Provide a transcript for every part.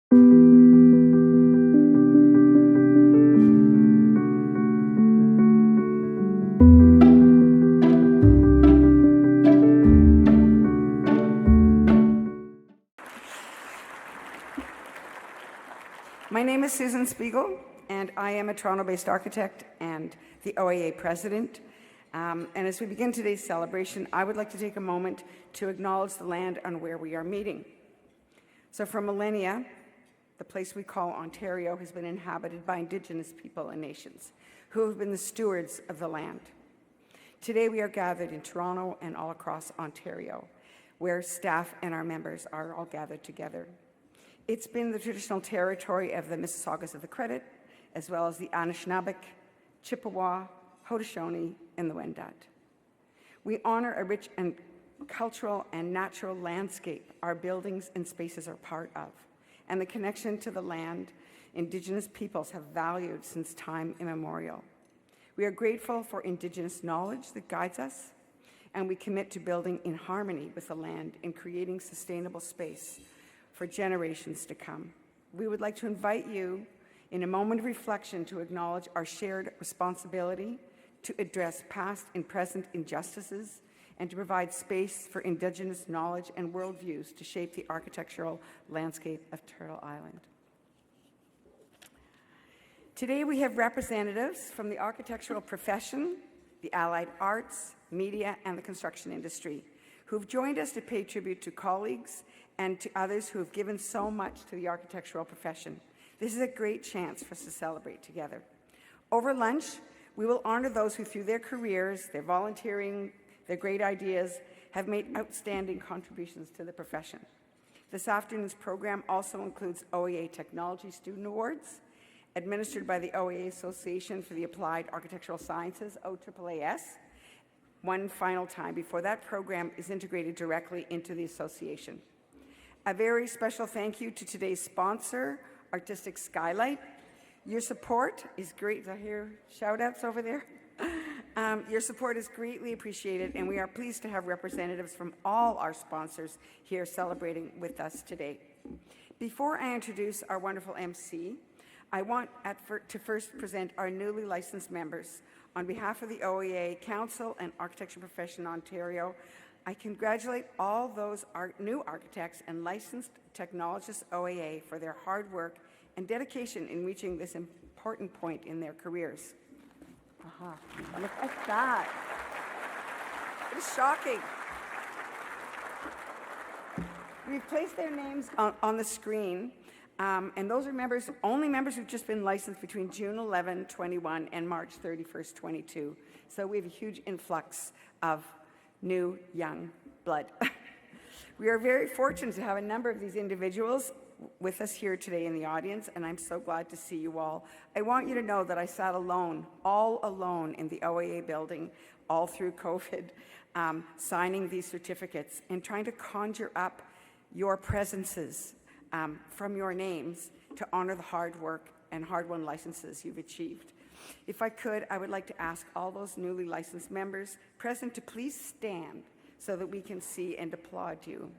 My name is Susan Spiegel, and I am a Toronto-based architect and the OAA president. And as we begin today's celebration, I would like to take a moment to acknowledge the land on where we are meeting. So for millennia, the place we call Ontario has been inhabited by Indigenous people and nations who have been the stewards of the land. Today we are gathered in Toronto and all across Ontario, where staff and our members are all gathered together. It's been the traditional territory of the Mississaugas of the Credit, as well as the Anishinaabe, Chippewa, Haudenosaunee, and the Wendat. We honor a rich and cultural and natural landscape our buildings and spaces are part of, and the connection to the land Indigenous peoples have valued since time immemorial. We are grateful for Indigenous knowledge that guides us, and we commit to building in harmony with the land and creating sustainable space for generations to come. We would like to invite you in a moment of reflection to acknowledge our shared responsibility to address past and present injustices and to provide space for Indigenous knowledge and worldviews to shape the architectural landscape of Turtle Island. Today we have representatives from the architectural profession, the allied arts, media, and the construction industry who've joined us to pay tribute to colleagues and to others who have given so much to the architectural profession. This is a great chance for us to celebrate together. Over lunch, we will honor those who through their careers, their volunteering, their great ideas, have made outstanding contributions to the profession. This afternoon's program also includes OAA Technology Student Awards, administered by the OAA Association for the Applied Architectural Sciences, OAAS, one final time before that program is integrated directly into the association. A very special thank you to today's sponsor, Artistic Skylight. Your support is great. I hear shout-outs over there. Your support is greatly appreciated, and we are pleased to have representatives from all our sponsors here celebrating with us today. Before I introduce our wonderful MC, I want to first present our newly licensed members. On behalf of the OAA Council and Architecture Profession Ontario, I congratulate all those new architects and licensed technologists OAA for their hard work and dedication in reaching this important point in their careers. Look at that. It is shocking. We've placed their names on the screen, and those are only members who've just been licensed between June 11, 21 and March 31st, 22. So we have a huge influx of new, young blood. We are very fortunate to have a number of these individuals with us here today in the audience, and I'm so glad to see you all. I want you to know that I sat alone, all alone in the OAA building all through COVID, signing these certificates and trying to conjure up your presences from your names to honor the hard work and hard-won licenses you've achieved. If I could, I would like to ask all those newly licensed members present to please stand so that we can see and applaud you.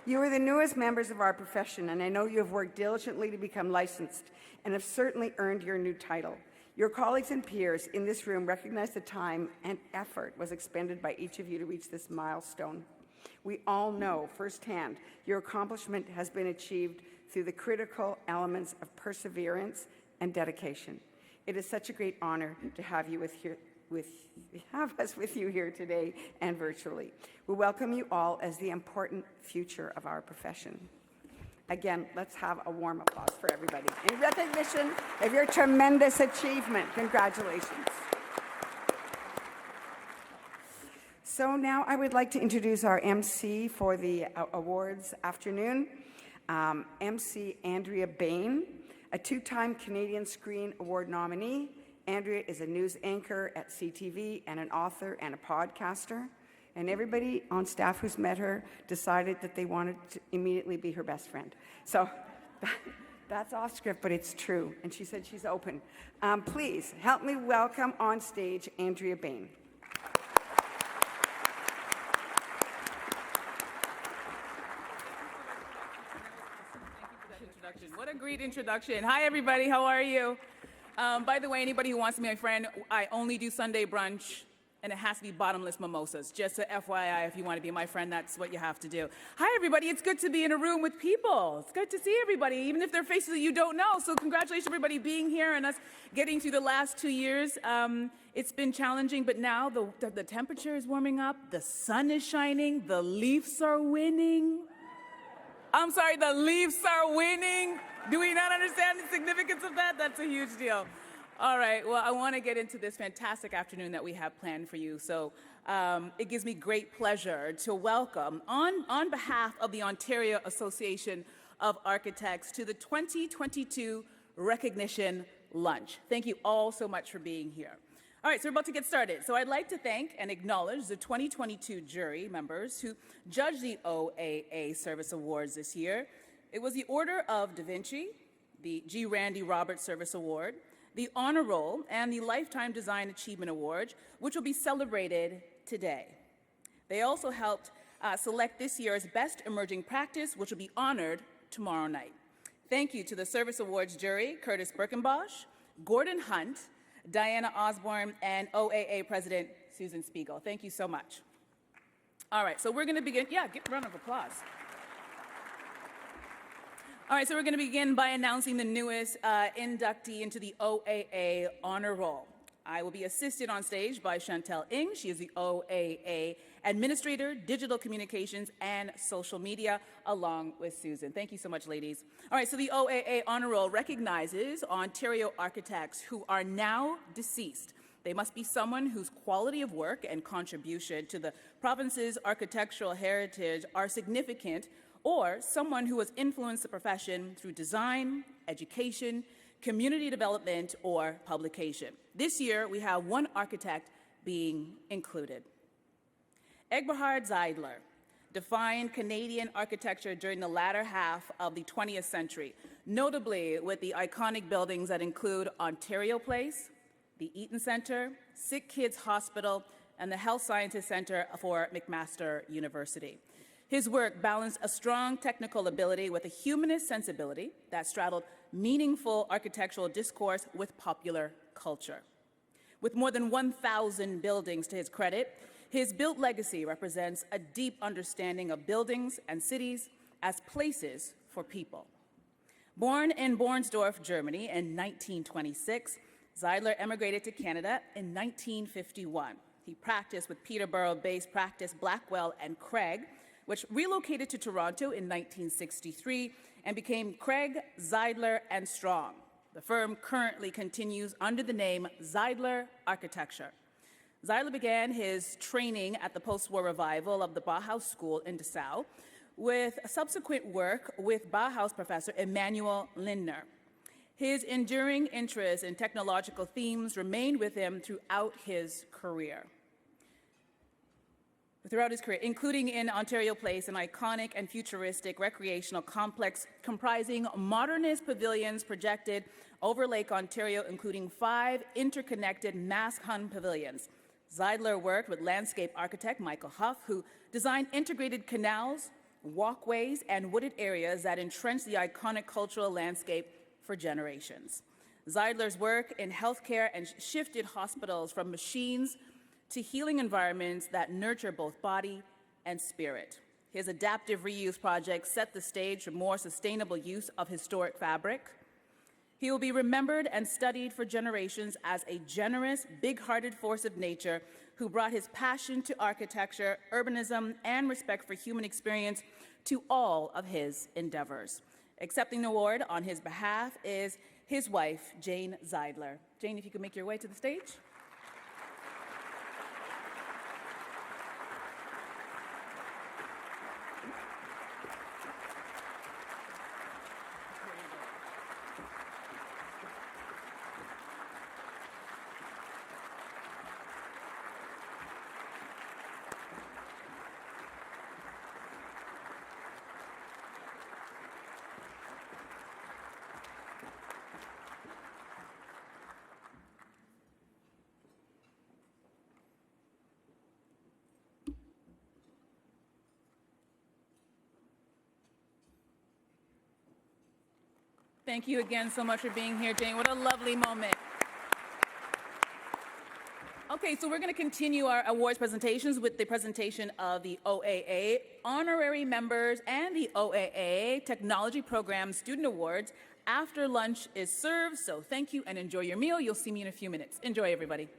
You are the newest members of our profession, and I know you have worked diligently to become licensed and have certainly earned your new title. Your colleagues and peers in this room recognize the time and effort was expended by each of you to reach this milestone. We all know firsthand your accomplishment has been achieved through the critical elements of perseverance and dedication. It is such a great honor to have us with you here today and virtually. We welcome you all as the important future of our profession. Again, let's have a warm applause for everybody in recognition of your tremendous achievement. Congratulations. So now I would like to introduce our MC for the awards afternoon, MC Andrea Bain, a two-time Canadian Screen Award nominee. Andrea is a news anchor at CTV and an author and a podcaster. And everybody on staff who's met her decided that they wanted to immediately be her best friend. So that's off script, but it's true. And she said she's open. Please help me welcome on stage Andrea Bain. What a great introduction. Hi, everybody. How are you? By the way, anybody who wants to be my friend, I only do Sunday brunch, and it has to be bottomless mimosas. Just a FYI, if you want to be my friend, that's what you have to do. Hi, everybody. It's good to be in a room with people. It's good to see everybody, even if they're faces that you don't know. So congratulations, everybody, being here and us getting through the last 2 years. It's been challenging, but now the temperature is warming up. The sun is shining. The Leafs are winning. I'm sorry, the Leafs are winning. Do we not understand the significance of that? That's a huge deal. All right, well, I want to get into this fantastic afternoon that we have planned for you. So it gives me great pleasure to welcome, on behalf of the Ontario Association of Architects, to the 2022 Recognition Lunch. Thank you all so much for being here. All right, so we're about to get started. So I'd like to thank and acknowledge the 2022 jury members who judged the OAA Service Awards this year. It was the Order of Da Vinci, the G. Randy Roberts Service Award, the Honour Roll, and the Lifetime Design Achievement Award, which will be celebrated today. They also helped select this year's Best Emerging Practice, which will be honored tomorrow night. Thank you to the Service Awards jury, Curtis Birkenbosch, Gordon Hunt, Diana Osborne, and OAA President Susan Spiegel. Thank you so much. All right, so we're going to begin. Yeah, give a round of applause. All right, so we're going to begin by announcing the newest inductee into the OAA Honour Roll. I will be assisted on stage by Chantel Ng. She is the OAA Administrator, Digital Communications, and Social Media, along with Susan. Thank you so much, ladies. All right, so the OAA Honour Roll recognizes Ontario architects who are now deceased. They must be someone whose quality of work and contribution to the province's architectural heritage are significant, or someone who has influenced the profession through design, education, community development, or publication. This year, we have one architect being included. Egbhard Zeidler defined Canadian architecture during the latter half of the 20th century, notably with the iconic buildings that include Ontario Place, the Eaton Centre, Sick Kids Hospital, and the Health Sciences Centre for McMaster University. His work balanced a strong technical ability with a humanist sensibility that straddled meaningful architectural discourse with popular culture. With more than 1,000 buildings to his credit, his built legacy represents a deep understanding of buildings and cities as places for people. Born in Bornsdorf, Germany in 1926, Zeidler emigrated to Canada in 1951. He practiced with Peterborough-based practice Blackwell and Craig, which relocated to Toronto in 1963 and became Craig, Zeidler, and Strong. The firm currently continues under the name Zeidler Architecture. Zeidler began his training at the post-war revival of the Bauhaus School in Dessau, with subsequent work with Bauhaus professor Emanuel Lindner. His enduring interest in technological themes remained with him throughout his career, including in Ontario Place, an iconic and futuristic recreational complex comprising modernist pavilions projected over Lake Ontario, including 5 interconnected mass-hung pavilions. Zeidler worked with landscape architect Michael Huff, who designed integrated canals, walkways, and wooded areas that entrenched the iconic cultural landscape for generations. Zeidler's work in healthcare and shifted hospitals from machines to healing environments that nurture both body and spirit. His adaptive reuse projects set the stage for more sustainable use of historic fabric. He will be remembered and studied for generations as a generous, big-hearted force of nature who brought his passion to architecture, urbanism, and respect for human experience to all of his endeavors. Accepting the award on his behalf is his wife, Jane Zeidler. Jane, if you could make your way to the stage. Thank you again so much for being here, Jane. What a lovely moment. Okay, so we're going to continue our awards presentations with the presentation of the OAA Honorary Members and the OAA Technology Program Student Awards after lunch is served. So thank you and enjoy your meal. You'll see me in a few minutes. Enjoy, everybody.